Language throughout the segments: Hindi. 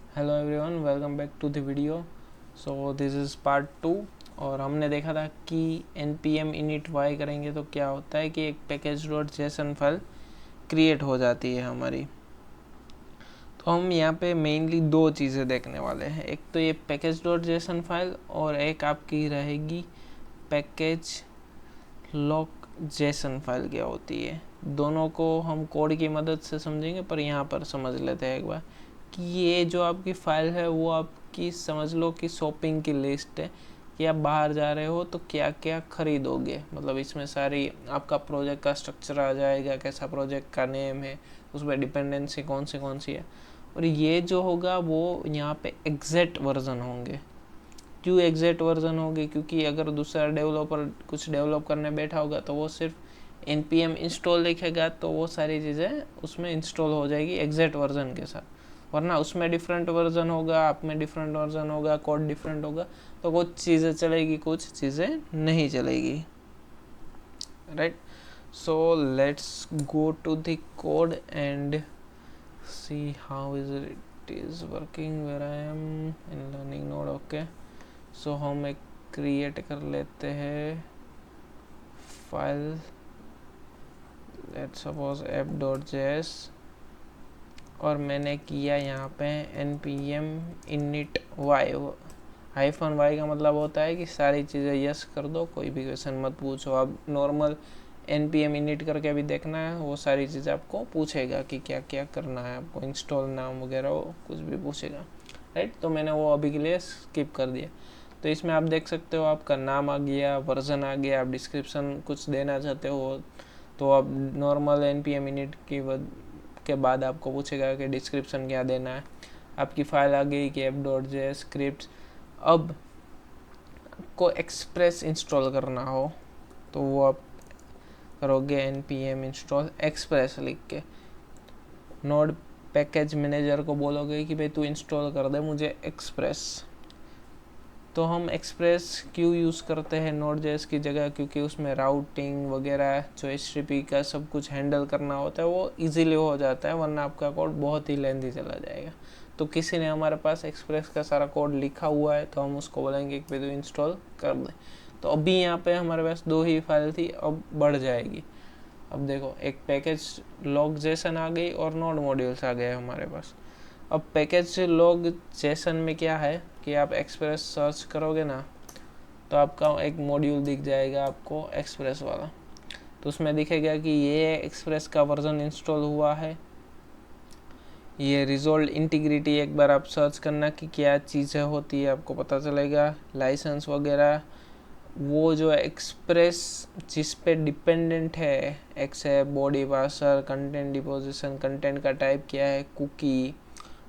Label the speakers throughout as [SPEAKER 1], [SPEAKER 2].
[SPEAKER 1] Hello everyone, welcome back to the video. So this is part 2। और हमने देखा था कि npm init y करेंगे तो क्या होता है कि एक package dot JSON file create हो जाती है हमारी। तो हम यहाँ पे मेनली दो चीज़ें देखने वाले हैं, एक तो ये पैकेज डॉट जेसन फाइल और एक आपकी रहेगी पैकेज लॉक जेसन फाइल क्या होती है। दोनों को हम कोड की मदद से समझेंगे, पर यहाँ पर समझ लेते हैं एक बार कि ये जो आपकी फ़ाइल है वो आपकी समझ लो कि शॉपिंग की लिस्ट है कि आप बाहर जा रहे हो तो क्या क्या खरीदोगे। मतलब इसमें सारी आपका प्रोजेक्ट का स्ट्रक्चर आ जाएगा, कैसा प्रोजेक्ट का नेम है, उस पर डिपेंडेंसी कौन सी है। और ये जो होगा वो यहाँ पे एग्जैक्ट वर्जन होंगे। क्यों एग्जैक्ट वर्जन होगी? क्योंकि अगर दूसरा डेवलपर कुछ डेवलप करने बैठा होगा तो वो सिर्फ npm इंस्टॉल लिखेगा तो वो सारी चीज़ें उसमें इंस्टॉल हो जाएगी एग्जैक्ट वर्जन के साथ। वरना उसमें डिफरेंट वर्जन होगा, आप में डिफरेंट वर्जन होगा, कोड डिफरेंट होगा, तो कुछ चीज़ें चलेगी, कुछ चीज़ें नहीं चलेगी। Right, so let's go to the code and see how is it is working where I am in learning node. Okay, so हम एक क्रिएट कर लेते हैं फाइल, लेट्स सपोज app.js, और मैंने किया यहाँ पे npm init y। Hyphen y का मतलब होता है कि सारी चीज़ें यस कर दो, कोई भी क्वेश्चन मत पूछो। आप नॉर्मल npm init करके भी देखना है, वो सारी चीज़ें आपको पूछेगा कि क्या क्या करना है आपको, इंस्टॉल नाम वगैरह वो कुछ भी पूछेगा। राइट, तो मैंने वो अभी के लिए स्किप कर दिया। तो इसमें आप देख सकते हो आपका नाम आ गया, वर्जन आ गया, आप डिस्क्रिप्शन कुछ देना चाहते हो तो आप नॉर्मल npm init के बाद आपको पूछेगा कि डिस्क्रिप्शन क्या देना है। आपकी फ़ाइल आ गई कि app.js स्क्रिप्ट। अब को एक्सप्रेस इंस्टॉल करना हो तो वो आप करोगे npm इंस्टॉल एक्सप्रेस लिख के, नोड पैकेज मैनेजर को बोलोगे कि भाई तू इंस्टॉल कर दे मुझे एक्सप्रेस। तो हम एक्सप्रेस क्यों यूज़ करते हैं नोड जेएस की जगह? क्योंकि उसमें राउटिंग वगैरह जो HTTP का सब कुछ हैंडल करना होता है वो इजीली हो जाता है, वरना आपका कोड बहुत ही लेंथी चला जाएगा। तो किसी ने हमारे पास एक्सप्रेस का सारा कोड लिखा हुआ है तो हम उसको बोलेंगे कि भाई इंस्टॉल कर दे। तो अभी यहाँ पे हमारे पास दो ही फाइल थी, अब बढ़ जाएगी। अब देखो, एक पैकेज लॉग जेसन आ गई और नोड मॉड्यूल्स आ गए हमारे पास। अब पैकेज लॉग जेसन में क्या है कि आप एक्सप्रेस सर्च करोगे ना तो आपका एक मॉड्यूल दिख जाएगा आपको एक्सप्रेस वाला। तो उसमें दिखेगा कि ये एक्सप्रेस का वर्जन इंस्टॉल हुआ है। ये रिजोल्व इंटीग्रिटी एक बार आप सर्च करना कि क्या चीज़ें होती है, आपको पता चलेगा। लाइसेंस वगैरह, वो जो एक्सप्रेस जिस पे डिपेंडेंट है, एक्स है, body parser, content deposition, content का टाइप क्या है, कुकी,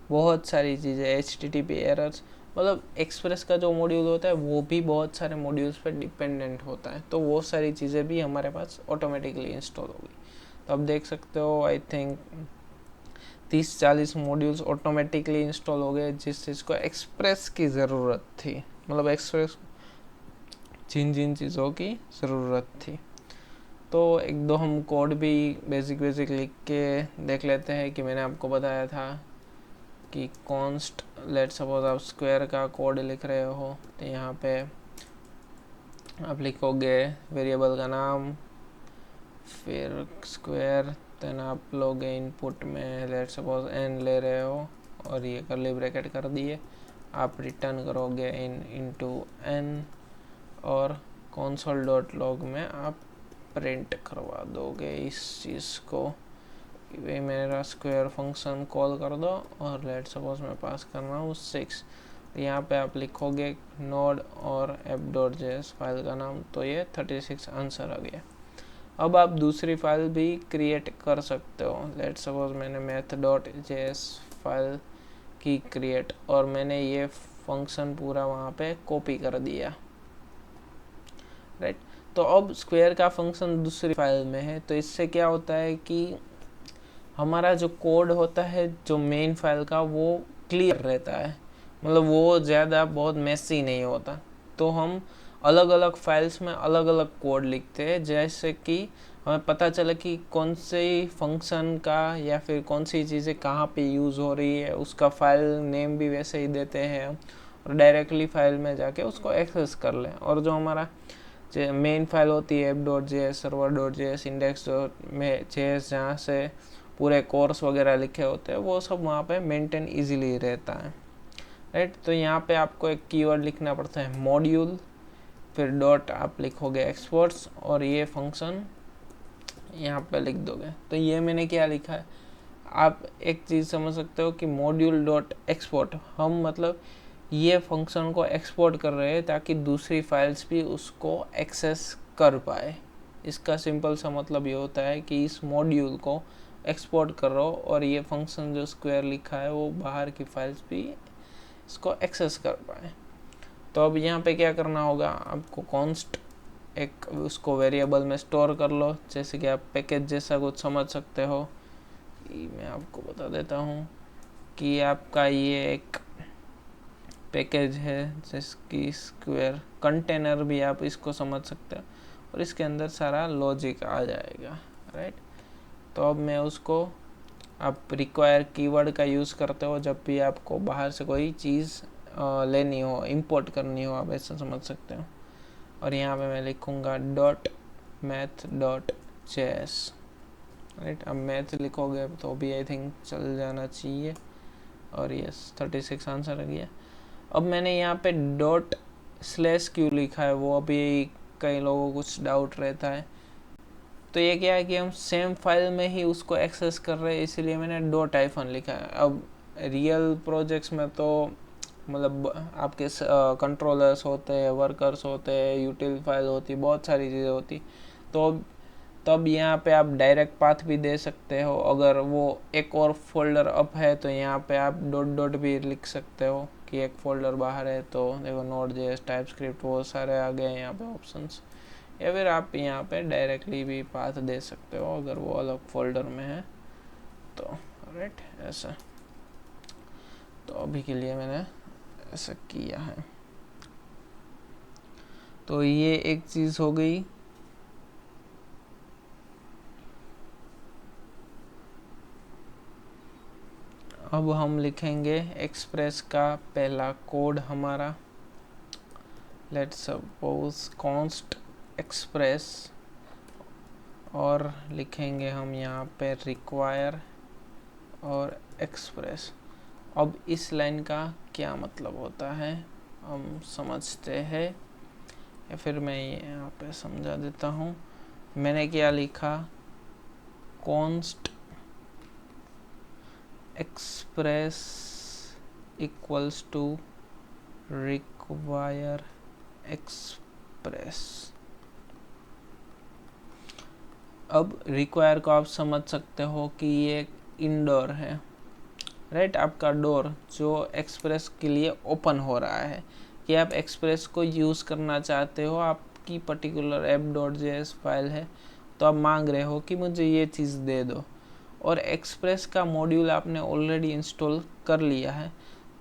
[SPEAKER 1] बहुत सारी चीज़ें, HTTP एरर्स। मतलब एक्सप्रेस का जो मॉड्यूल होता है वो भी बहुत सारे मॉड्यूल्स पर डिपेंडेंट होता है, तो वो सारी चीज़ें भी हमारे पास ऑटोमेटिकली इंस्टॉल हो गई। तो अब देख सकते हो I think 30-40 modules automatically install हो गए जिस चीज़ को एक्सप्रेस की ज़रूरत थी। मतलब एक्सप्रेस जिन जिन चीज़ों की ज़रूरत थी। तो एक दो हम कोड भी बेसिक लिख के देख लेते हैं कि मैंने आपको बताया था कि कॉन्स्ट, लेट सपोज आप स्क्वायर का कोड लिख रहे हो तो यहाँ पे आप लिखोगे वेरिएबल का नाम, फिर स्क्वायर, देन आप लोगे इनपुट में लेट सपोज n ले रहे हो और ये कर्ली ब्रैकेट कर दिए, आप रिटर्न करोगे इनटू n और console डॉट लॉग में आप प्रिंट करवा दोगे इस चीज़ को कि भाई मेरा स्क्वायर फंक्शन कॉल कर दो और लेट सपोज मैं पास कर रहा हूँ 6। यहाँ पे आप लिखोगे नोड और app.js फाइल का नाम, तो ये 36 आंसर आ गया। अब आप दूसरी फाइल भी क्रिएट कर सकते हो। लेट सपोज मैंने math.js फाइल की क्रिएट और मैंने ये फंक्शन पूरा वहाँ पे कॉपी कर दिया। राइट, तो अब स्क्वायर का फंक्शन दूसरी फाइल में है, तो इससे क्या होता है कि हमारा जो कोड होता है जो मेन फाइल का वो क्लियर रहता है, मतलब वो ज़्यादा बहुत मेसी नहीं होता। तो हम अलग अलग फाइल्स में अलग अलग कोड लिखते हैं, जैसे कि हमें पता चले कि कौन से फंक्शन का या फिर कौन सी चीज़ें कहाँ पे यूज़ हो रही है, उसका फाइल नेम भी वैसे ही देते हैं और डायरेक्टली फाइल में जाके उसको एक्सेस कर लें। और जो हमारा मेन फाइल होती है app.js, server.js, index.js, जहाँ से पूरे कोर्स वगैरह लिखे होते हैं, वो सब वहाँ पे मेंटेन इजीली रहता है, राइट। तो यहाँ पे आपको एक कीवर्ड लिखना पड़ता है मॉड्यूल, फिर डॉट आप लिखोगे एक्सपोर्ट्स और ये फंक्शन यहाँ पे लिख दोगे। तो ये मैंने क्या लिखा है, आप एक चीज़ समझ सकते हो कि मॉड्यूल डॉट एक्सपोर्ट, हम मतलब ये फंक्शन को एक्सपोर्ट कर रहे हैं ताकि दूसरी फाइल्स भी उसको एक्सेस कर पाए। इसका सिंपल सा मतलब ये होता है कि इस मॉड्यूल को एक्सपोर्ट कर रहे हो और ये फंक्शन जो स्क्वायर लिखा है वो बाहर की फाइल्स भी इसको एक्सेस कर पाए। तो अब यहाँ पे क्या करना होगा, आपको कॉन्स्ट एक उसको वेरिएबल में स्टोर कर लो, जैसे कि आप पैकेज जैसा कुछ समझ सकते हो। मैं आपको बता देता हूँ कि आपका ये एक पैकेज है जिसकी स्क्वायर कंटेनर भी आप इसको समझ सकते हो और इसके अंदर सारा लॉजिक आ जाएगा, राइट। तो अब मैं उसको, आप रिक्वायर कीवर्ड का यूज़ करते हो जब भी आपको बाहर से कोई चीज़ लेनी हो, इंपोर्ट करनी हो, आप ऐसा समझ सकते हो। और यहाँ पे मैं लिखूँगा .math.js, राइट। अब मैथ लिखोगे तो भी आई थिंक चल जाना चाहिए। और यस 36 आंसर आ गया। अब मैंने यहाँ पे ./q लिखा है, वो अभी कई लोगों को कुछ डाउट रहता है। तो ये क्या है कि हम सेम फाइल में ही उसको एक्सेस कर रहे हैं, इसीलिए मैंने .-, लिखा है। अब रियल प्रोजेक्ट्स में तो मतलब आपके कंट्रोलर्स होते हैं, वर्कर्स होते हैं, यूटिल फाइल होती है, बहुत सारी चीज़ें होती। तो तब यहाँ पे आप डायरेक्ट पाथ भी दे सकते हो। अगर वो एक और फोल्डर अप है तो यहाँ पे आप डॉट भी लिख सकते हो कि एक फोल्डर बाहर है। तो देखो Node.js, टाइपस्क्रिप्ट, वो सारे आ गए यहाँ पे ऑप्शंस। या फिर आप यहाँ पे डायरेक्टली भी पाथ दे सकते हो अगर वो अलग फोल्डर में है तो, राइट, ऐसा। तो अभी के लिए मैंने ऐसा किया है। तो ये एक चीज़ हो गई। अब हम लिखेंगे एक्सप्रेस का पहला कोड हमारा। लेट्स सपोज कॉन्स्ट एक्सप्रेस और लिखेंगे हम यहाँ पे रिक्वायर और एक्सप्रेस। अब इस लाइन का क्या मतलब होता है हम समझते हैं, या फिर मैं यहाँ पे समझा देता हूँ। मैंने क्या लिखा, const express equals to require express. अब रिक्वायर को आप समझ सकते हो कि ये इंडोर है, राइट। आपका डोर जो एक्सप्रेस के लिए ओपन हो रहा है कि आप एक्सप्रेस को यूज़ करना चाहते हो, आपकी पर्टिकुलर app.js फाइल है तो आप मांग रहे हो कि मुझे ये चीज़ दे दो। और एक्सप्रेस का मॉड्यूल आपने ऑलरेडी इंस्टॉल कर लिया है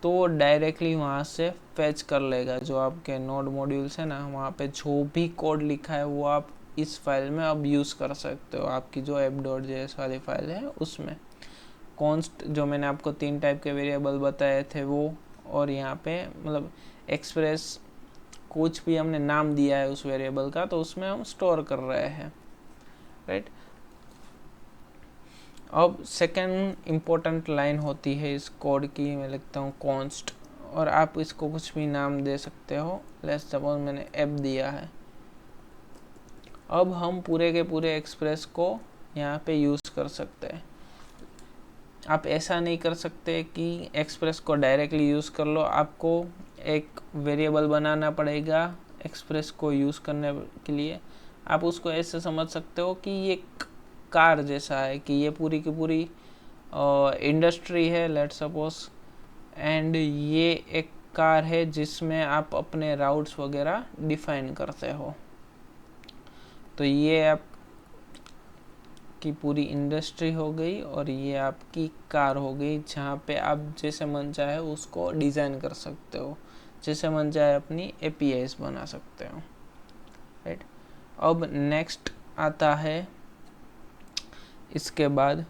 [SPEAKER 1] तो वो डायरेक्टली वहाँ से फैच कर लेगा। जो आपके नोड मॉड्यूल्स है ना, वहाँ पे जो भी कोड लिखा है वो आप इस फाइल में अब यूज़ कर सकते हो, आपकी जो app.js वाली फाइल है उसमें। कॉन्स्ट जो मैंने आपको 3 टाइप के वेरिएबल बताए थे वो, और यहाँ पे मतलब एक्सप्रेस कुछ भी हमने नाम दिया है उस वेरिएबल का तो उसमें हम स्टोर कर रहे हैं, राइट। अब सेकंड इम्पोर्टेंट लाइन होती है इस कोड की, मैं लिखता हूँ कॉन्स्ट, और आप इसको कुछ भी नाम दे सकते हो। लेट्स सपोज मैंने ऐप दिया है। अब हम पूरे के पूरे एक्सप्रेस को यहाँ पे यूज़ कर सकते हैं। आप ऐसा नहीं कर सकते कि एक्सप्रेस को डायरेक्टली यूज़ कर लो, आपको एक वेरिएबल बनाना पड़ेगा एक्सप्रेस को यूज़ करने के लिए। आप उसको ऐसे समझ सकते हो कि ये कार जैसा है, कि ये पूरी की पूरी इंडस्ट्री है लेट्स सपोज, एंड ये एक कार है जिसमें आप अपने राउट्स वगैरह डिफाइन करते हो। तो ये आप की पूरी इंडस्ट्री हो गई और ये आपकी कार हो गई जहाँ पे आप जैसे मन चाहे उसको डिज़ाइन कर सकते हो। जैसे मन चाहे अपनी APIs बना सकते हो, राइट। अब नेक्स्ट आता है इसके बाद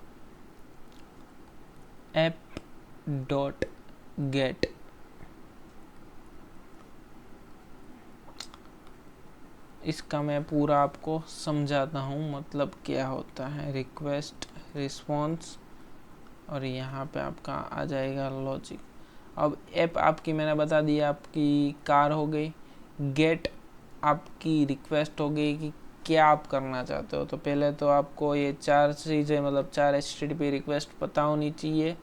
[SPEAKER 1] app.get। इसका मैं पूरा आपको समझाता हूँ, मतलब क्या होता है। रिक्वेस्ट, रिस्पॉन्स, और यहाँ पे आपका आ जाएगा लॉजिक। अब ऐप आपकी मैंने बता दिया, आपकी कार हो गई। गेट आपकी रिक्वेस्ट हो गई कि क्या आप करना चाहते हो। तो पहले तो आपको ये 4 चीज़ें, मतलब 4 HTTP रिक्वेस्ट पता होनी चाहिए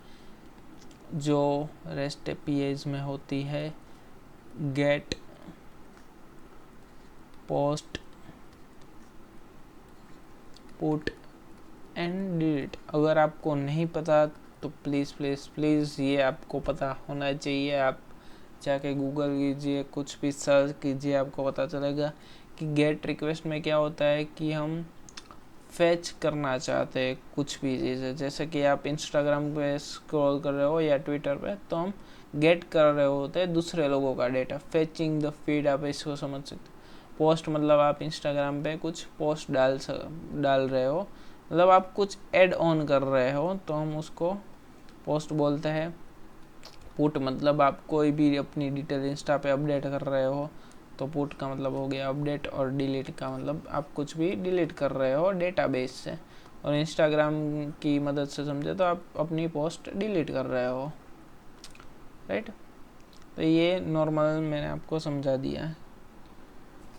[SPEAKER 1] जो REST APIs में होती है। Get, post, put and delete. अगर आपको नहीं पता तो प्लीज़ प्लीज़ प्लीज़ ये आपको पता होना चाहिए। आप जाके गूगल कीजिए, कुछ भी सर्च कीजिए, आपको पता चलेगा कि गेट रिक्वेस्ट में क्या होता है कि हम फैच करना चाहते हैं कुछ भी चीज़ें। जैसे कि आप इंस्टाग्राम पे स्क्रॉल कर रहे हो या ट्विटर पे, तो हम गेट कर रहे होते हैं दूसरे लोगों का डेटा। फैचिंग द फीड, आप इसको समझ सकते हो। पोस्ट मतलब आप इंस्टाग्राम पे कुछ पोस्ट डाल रहे हो, मतलब आप कुछ ऐड ऑन कर रहे हो, तो हम उसको पोस्ट बोलते हैं। पुट मतलब आप कोई भी अपनी डिटेल इंस्टा पे अपडेट कर रहे हो, तो पुट का मतलब हो गया अपडेट। और डिलीट का मतलब आप कुछ भी डिलीट कर रहे हो डेटाबेस से। और इंस्टाग्राम की मदद से समझे तो आप अपनी पोस्ट डिलीट कर रहे हो, राइट। तो ये नॉर्मल मैंने आपको समझा दिया है।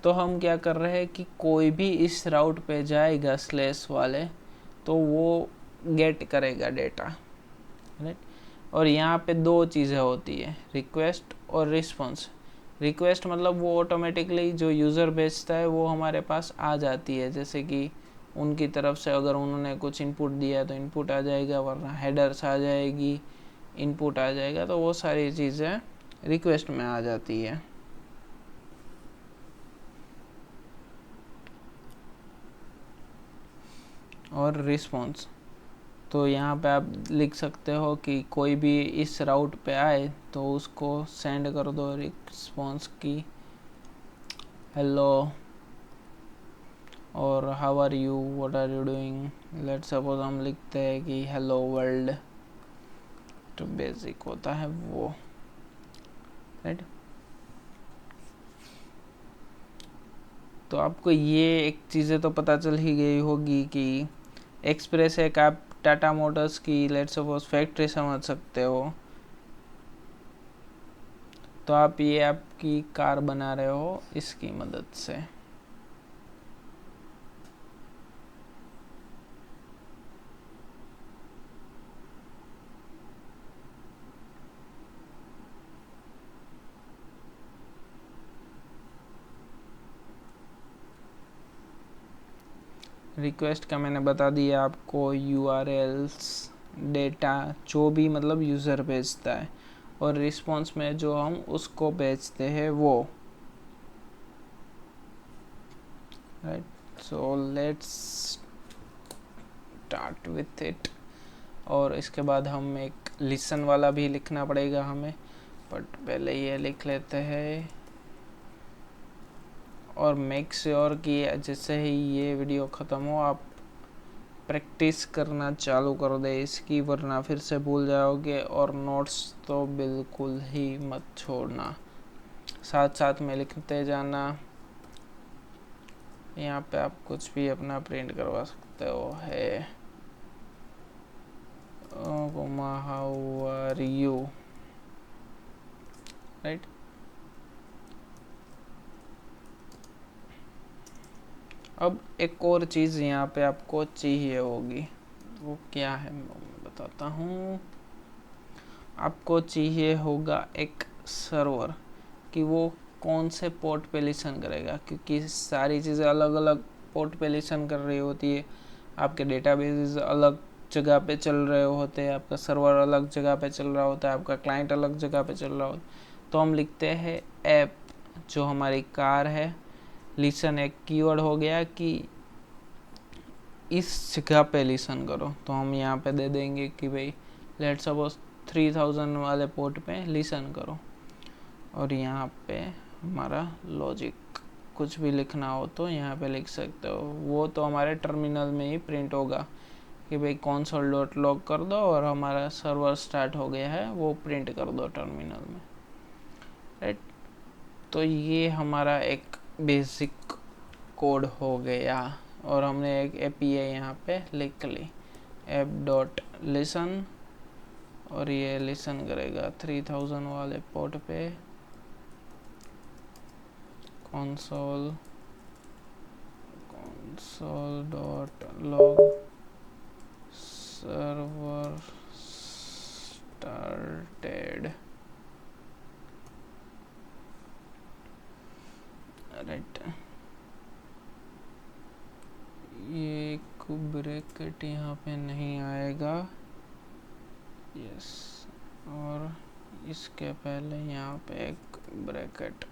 [SPEAKER 1] तो हम क्या कर रहे हैं कि कोई भी इस राउट पे जाएगा स्लैश वाले, तो वो गेट करेगा डेटा, राइट। और यहाँ पे 2 चीज़ें होती है, रिक्वेस्ट और रिस्पॉन्स। रिक्वेस्ट मतलब वो ऑटोमेटिकली जो यूज़र भेजता है वो हमारे पास आ जाती है। जैसे कि उनकी तरफ से अगर उन्होंने कुछ इनपुट दिया है तो इनपुट आ जाएगा, वरना हेडर्स आ जाएगी, इनपुट आ जाएगा, तो वो सारी चीज़ें रिक्वेस्ट में आ जाती है। और रिस्पॉन्स, तो यहाँ पे आप लिख सकते हो कि कोई भी इस राउट पे आए तो उसको सेंड कर दो रिस्पॉन्स की हेलो और how are you, what are you doing. Let suppose हम लिखते हैं कि हेलो वर्ल्ड, तो बेसिक होता है वो, राइट। तो आपको ये एक चीज़ें तो पता चल ही गई होगी कि एक्सप्रेस एक आप टाटा मोटर्स की लेट सपोज फैक्ट्री समझ सकते हो। तो आप ये आपकी कार बना रहे हो इसकी मदद से। रिक्वेस्ट का मैंने बता दिया आपको, URLs, डेटा, जो भी मतलब यूज़र भेजता है। और रिस्पॉन्स में जो हम उसको भेजते हैं वो, right. So let's start with it. और इसके बाद हम एक लिसन वाला भी लिखना पड़ेगा हमें, बट पहले ये लिख लेते हैं। और मेक श्योर कि जैसे ही ये वीडियो ख़त्म हो आप प्रैक्टिस करना चालू कर दे इसकी, वरना फिर से भूल जाओगे। और नोट्स तो बिल्कुल ही मत छोड़ना, साथ साथ में लिखते जाना। यहाँ पे आप कुछ भी अपना प्रिंट करवा सकते हो, है हाउ आर यू, राइट। अब एक और चीज़ यहाँ पे आपको चाहिए होगी, वो क्या है मैं बताता हूँ। आपको चाहिए होगा एक सर्वर, कि वो कौन से पोर्ट पे लिसन करेगा, क्योंकि सारी चीज़ें अलग अलग पोर्ट पे लिसन कर रही होती है। आपके डेटाबेस अलग जगह पे चल रहे होते हैं, आपका सर्वर अलग जगह पे चल रहा होता है, आपका क्लाइंट अलग जगह पे चल रहा होता है। तो हम लिखते हैं ऐप, जो हमारी कार है, लिसन एक कीवर्ड हो गया कि इस जगह पे लिसन करो। तो हम यहाँ पे दे देंगे कि भाई लेट्स सपोज 3000 वाले पोर्ट पे लिसन करो। और यहाँ पे हमारा लॉजिक, कुछ भी लिखना हो तो यहाँ पे लिख सकते हो। वो तो हमारे टर्मिनल में ही प्रिंट होगा कि भाई console.log कर दो और हमारा सर्वर स्टार्ट हो गया है, वो प्रिंट कर दो टर्मिनल में, राइट। तो ये हमारा एक बेसिक कोड हो गया और हमने एक API यहाँ पे लिख ली, app.listen, और ये लिसन करेगा 3000 वाले पोर्ट पे, console.log server started, राइट। ये ब्रैकेट यहाँ पे नहीं आएगा, यस, और इसके पहले यहाँ पे एक ब्रैकेट,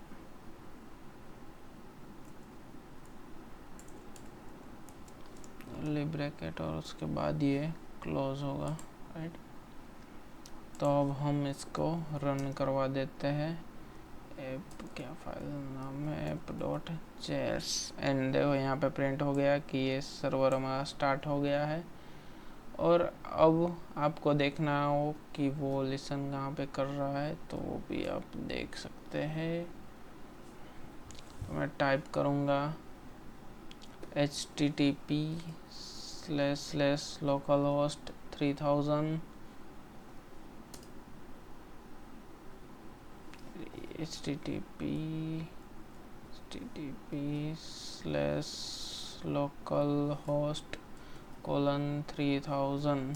[SPEAKER 1] ब्रैकेट, और उसके बाद ये क्लोज होगा, राइट। तो अब हम इसको रन करवा देते हैं। ऐप, क्या फाइल नाम है, app.js, एंड देखो यहाँ पे प्रिंट हो गया कि ये सर्वर हमारा स्टार्ट हो गया है। और अब आपको देखना हो कि वो लिसन कहाँ पे कर रहा है तो वो भी आप देख सकते हैं। तो मैं टाइप करूँगा http://localhost 3000, http://localhost:3000।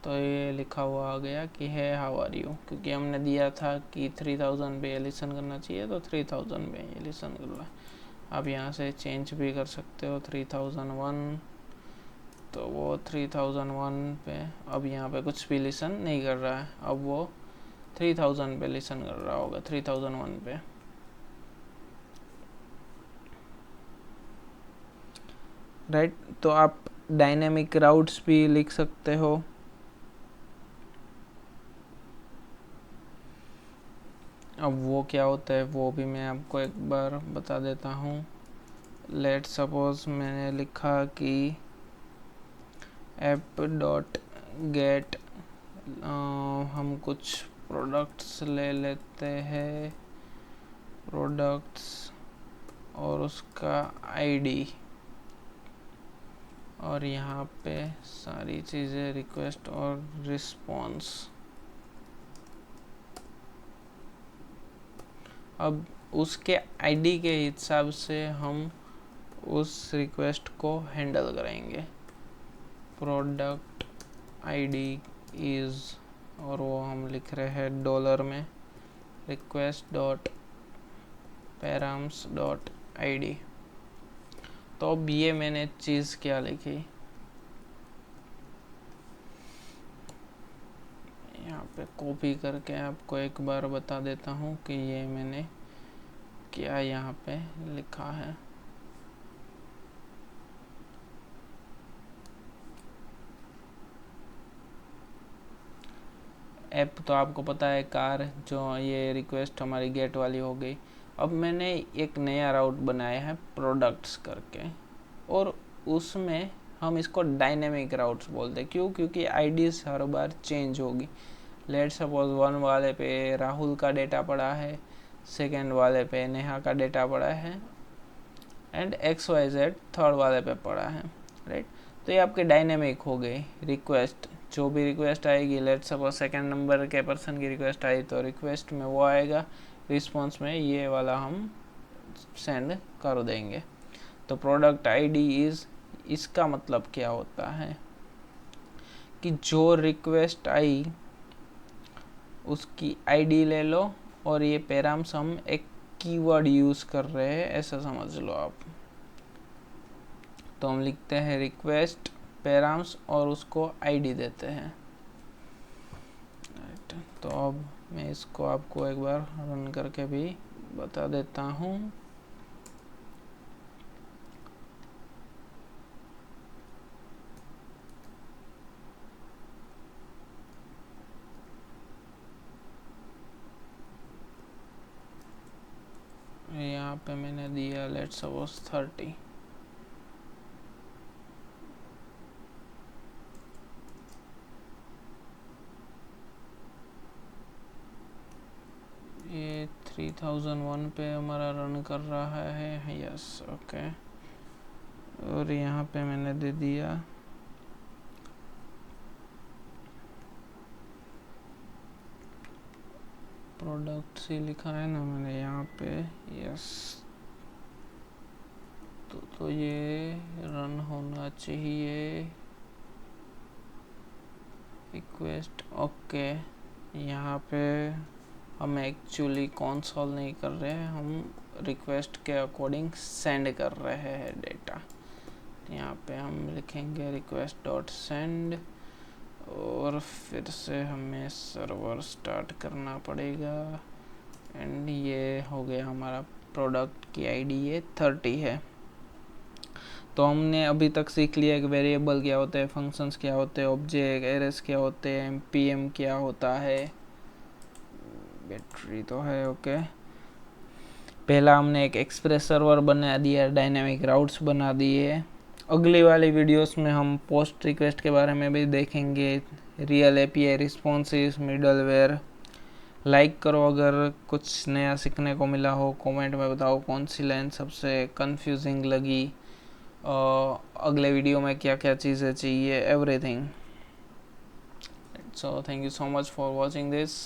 [SPEAKER 1] तो ये लिखा हुआ आ गया कि है हाउ आर यू, क्योंकि हमने दिया था कि 3000 पे लिसन करना चाहिए, तो 3000 पे ये लिसन कर रहा है। आप यहाँ से चेंज भी कर सकते हो 3001, तो वो 3001 पे अब यहाँ पे कुछ भी लिसन नहीं कर रहा है, अब वो 3000 पे लिसन कर रहा होगा 3001 पे, राइट। तो आप डायनेमिक राउट्स भी लिख सकते हो। अब वो क्या होता है वो भी मैं आपको एक बार बता देता हूँ। लेट सपोज मैंने लिखा कि app.get, हम कुछ प्रोडक्ट्स ले लेते हैं, प्रोडक्ट्स, और उसका आईडी, और यहाँ पे सारी चीज़ें रिक्वेस्ट और रिस्पॉन्स। अब उसके आईडी के हिसाब से हम उस रिक्वेस्ट को हैंडल करेंगे। प्रोडक्ट आईडी इज़, और वो हम लिख रहे हैं डॉलर में, request.params.id। तो अब ये मैंने चीज़ क्या लिखी, यहाँ पे कॉपी करके आपको एक बार बता देता हूँ कि ये मैंने क्या यहाँ पे लिखा है। ऐप तो आपको पता है कार, जो ये रिक्वेस्ट हमारी गेट वाली हो गई। अब मैंने एक नया राउट बनाया है प्रोडक्ट्स करके, और उसमें हम इसको डायनेमिक राउट्स बोलते हैं। क्यों? क्योंकि आईडीज हर बार चेंज होगी। लेट सपोज 1 वाले पे राहुल का डेटा पड़ा है, सेकेंड वाले पे नेहा का डेटा पड़ा है, एंड XYZ थर्ड वाले पे पड़ा है, राइट। तो ये आपके डायनेमिक हो गई रिक्वेस्ट। जो भी रिक्वेस्ट आएगी, लेट सपोज सेकेंड नंबर के पर्सन की रिक्वेस्ट आई तो रिक्वेस्ट में वो आएगा, रिस्पॉन्स में ये वाला हम सेंड कर देंगे। तो प्रोडक्ट आईडी इज़, इसका मतलब क्या होता है कि जो रिक्वेस्ट आई उसकी आईडी ले लो, और ये पैराम्स हम एक कीवर्ड यूज़ कर रहे हैं, ऐसा समझ लो आप। तो हम लिखते हैं रिक्वेस्ट पैराम्स और उसको आईडी देते हैं, राइट। तो अब मैं इसको आपको एक बार रन करके भी बता देता हूँ। यहाँ पे मैंने दिया लेट्स सपोज 30। ये 3001 पे हमारा रन कर रहा है, यस ओके। और यहाँ पे मैंने दे दिया प्रोडक्ट सी लिखा है ना मैंने यहाँ पे, यस। तो ये रन होना चाहिए, रिक्वेस्ट ओके। यहाँ पे हम एक्चुअली कंसोल नहीं कर रहे हैं, हम रिक्वेस्ट के अकॉर्डिंग सेंड कर रहे हैं डेटा। यहाँ पे हम लिखेंगे रिक्वेस्ट डॉट सेंड और फिर से हमें सर्वर स्टार्ट करना पड़ेगा। एंड ये हो गया हमारा प्रोडक्ट की आईडी, ये 30 है। तो हमने अभी तक सीख लिया कि वेरिएबल क्या होते हैं, फंक्शंस क्या होते हैं, ऑब्जेक्ट एरेस क्या होते हैं, एमपीएम क्या होता है, बैटरी तो है ओके। पहला हमने एक एक्सप्रेस सर्वर बना दिया, डायनामिक राउट्स बना दिए। अगली वाली वीडियोस में हम पोस्ट रिक्वेस्ट के बारे में भी देखेंगे, real API responsive middleware. Like करो अगर कुछ नया सीखने को मिला हो, कमेंट में बताओ कौन सी लाइन सबसे कंफ्यूजिंग लगी, अगले वीडियो में क्या क्या चीज़ें चाहिए, everything. So thank you so much for watching this.